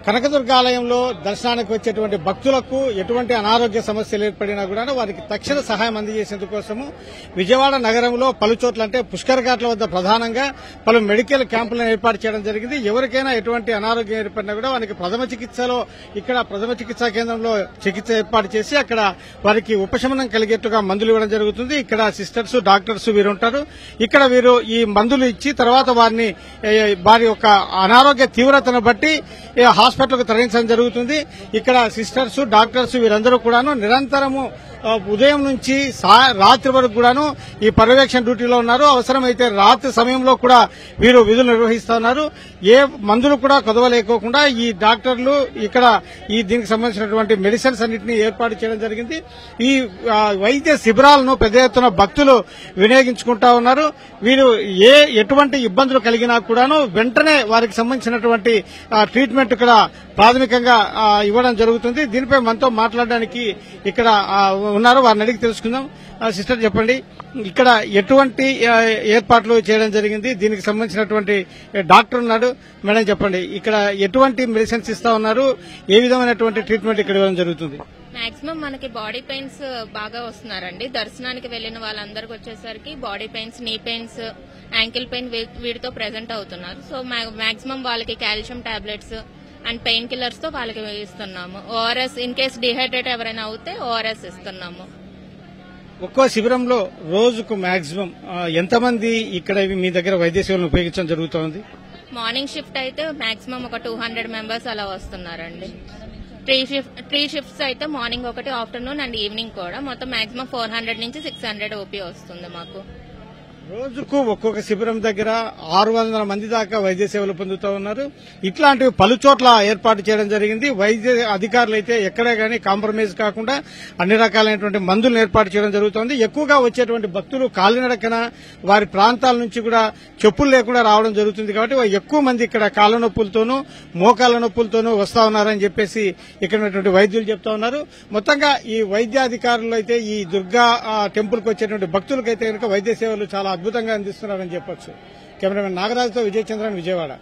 కనకదుర్గ ఆలయంలో దర్శనానికి వచ్చేటువంటి భక్తులకు ఎటువంటి అనారోగ్య సమస్యలు ఏర్పడినా కూడా వారికి తక్షణ సహాయం అందజేసేందుకోసము విజయవాడ నగరంలో పలు చోట్ల అంటే పుష్కర్ ఘాట్ల వద్ద ప్రధానంగా పలు మెడికల్ క్యాంపులను ఏర్పాటు చేయడం జరిగింది. ఎవరికైనా ఎటువంటి అనారోగ్యం ఏర్పడినా కూడా వారికి ప్రథమ చికిత్సలో ఇక్కడ ప్రథమ చికిత్సా కేంద్రంలో చికిత్స ఏర్పాటు చేసి అక్కడ వారికి ఉపశమనం కలిగేట్టుగా మందులు ఇవ్వడం జరుగుతుంది. ఇక్కడ సిస్టర్స్, డాక్టర్స్ వీరు ఉంటారు. ఇక్కడ వీరు ఈ మందులు ఇచ్చి తర్వాత వారి యొక్క అనారోగ్య తీవ్రతను బట్టి హాస్పిటల్కు తరలించడం జరుగుతుంది. ఇక్కడ సిస్టర్స్, డాక్టర్స్ వీరందరూ కూడాను నిరంతరము ఉదయం నుంచి రాత్రి వరకు కూడాను ఈ పర్యవేక్షణ డ్యూటీలో ఉన్నారు. అవసరమైతే రాత్రి సమయంలో కూడా వీరు విధులు నిర్వహిస్తున్నారు. ఏ మందులు కూడా కొదవలేకోకుండా ఈ డాక్టర్లు ఇక్కడ దీనికి సంబంధించినటువంటి మెడిసిన్స్ అన్నింటినీ ఏర్పాటు చేయడం జరిగింది. ఈ వైద్య శిబిరాలను పెద్ద ఎత్తున భక్తులు వినియోగించుకుంటా ఉన్నారు. వీరు ఎటువంటి ఇబ్బందులు కలిగినా కూడాను వెంటనే వారికి సంబంధించినటువంటి ట్రీట్మెంట్ ఇక్కడ ప్రాథమికంగా ఇవ్వడం జరుగుతుంది. దీనిపై మనతో మాట్లాడడానికి ఇక్కడ ఉన్నారు, వారిని అడిగి తెలుసుకుందాం. సిస్టర్ చెప్పండి, ఇక్కడ ఎటువంటి ఏర్పాట్లు చేయడం జరిగింది? దీనికి సంబంధించినటువంటి డాక్టర్ ఉన్నాడు. మేడం చెప్పండి, ఇక్కడ ఎటువంటి మెడిసిన్స్ ఇస్తా ఉన్నారు? ఏ విధమైనటువంటి ట్రీట్మెంట్ ఇక్కడ ఇవ్వడం జరుగుతుంది? మాక్సిమం మనకి బాడీ పెయిన్స్ బాగా వస్తున్నారండి. దర్శనానికి వెళ్లిన వాళ్ళందరికి వచ్చేసరికి బాడీ పెయిన్స్, నీ పెయిన్స్, యాంకిల్ పెయిన్ వీటితో ప్రెజెంట్ అవుతున్నారు. సో మాక్సిమం వాళ్ళకి calcium tablets and pain killers తో వాళ్ళకి ఇస్తున్నాము. ఓఆర్ఎస్ ఇన్ కేసు డిహైడ్రేట్ ఎవరైనా అవుతే ఓఆర్ఎస్ ఇస్తున్నాము. ఒక్కో శిబిరంలో రోజుకు మాక్సిమం ఎంతమంది ఇక్కడ మీ దగ్గర వైద్య సేవలను ఉపయోగించడం జరుగుతోంది? మార్నింగ్ షిఫ్ట్ అయితే మాక్సిమం ఒక 200 మెంబర్స్ అలా వస్తున్నారండి. త్రీ షిఫ్ట్స్ అయితే మార్నింగ్ ఒకటి, ఆఫ్టర్నూన్ అండ్ ఈవినింగ్ కూడా. మొత్తం మాక్సిమం 400 నుంచి 600 ఓపీ వస్తుంది మాకు. రోజుకు ఒక్కొక్క శిబిరం దగ్గర 600 మంది దాకా వైద్య సేవలు పొందుతూ ఉన్నారు. ఇట్లాంటివి పలు చోట్ల ఏర్పాటు చేయడం జరిగింది. వైద్య అధికారులు అయితే ఎక్కడే గానీ కాంప్రమైజ్ కాకుండా అన్ని రకాలైనటువంటి మందులను ఏర్పాటు చేయడం జరుగుతోంది. ఎక్కువగా వచ్చేటువంటి భక్తులు కాలినడకన వారి ప్రాంతాల నుంచి కూడా చెప్పులు లేకుండా రావడం జరుగుతుంది. కాబట్టి ఎక్కువ మంది ఇక్కడ కాళ్ళ నొప్పులతోనూ మోకాళ్ళ నొప్పులతోనూ వస్తా ఉన్నారని చెప్పేసి ఇక్కడ ఉన్నటువంటి వైద్యులు చెప్తా ఉన్నారు. మొత్తంగా ఈ వైద్యాధికారులు అయితే ఈ దుర్గా టెంపుల్ కు వచ్చేటువంటి భక్తులకైతే కనుక వైద్య సేవలు చాలా అద్భుతంగా అందిస్తున్నారని చెప్పొచ్చు. కెమెరామెన్ నాగరాజుతో విజయచంద్రన్, విజయవాడ.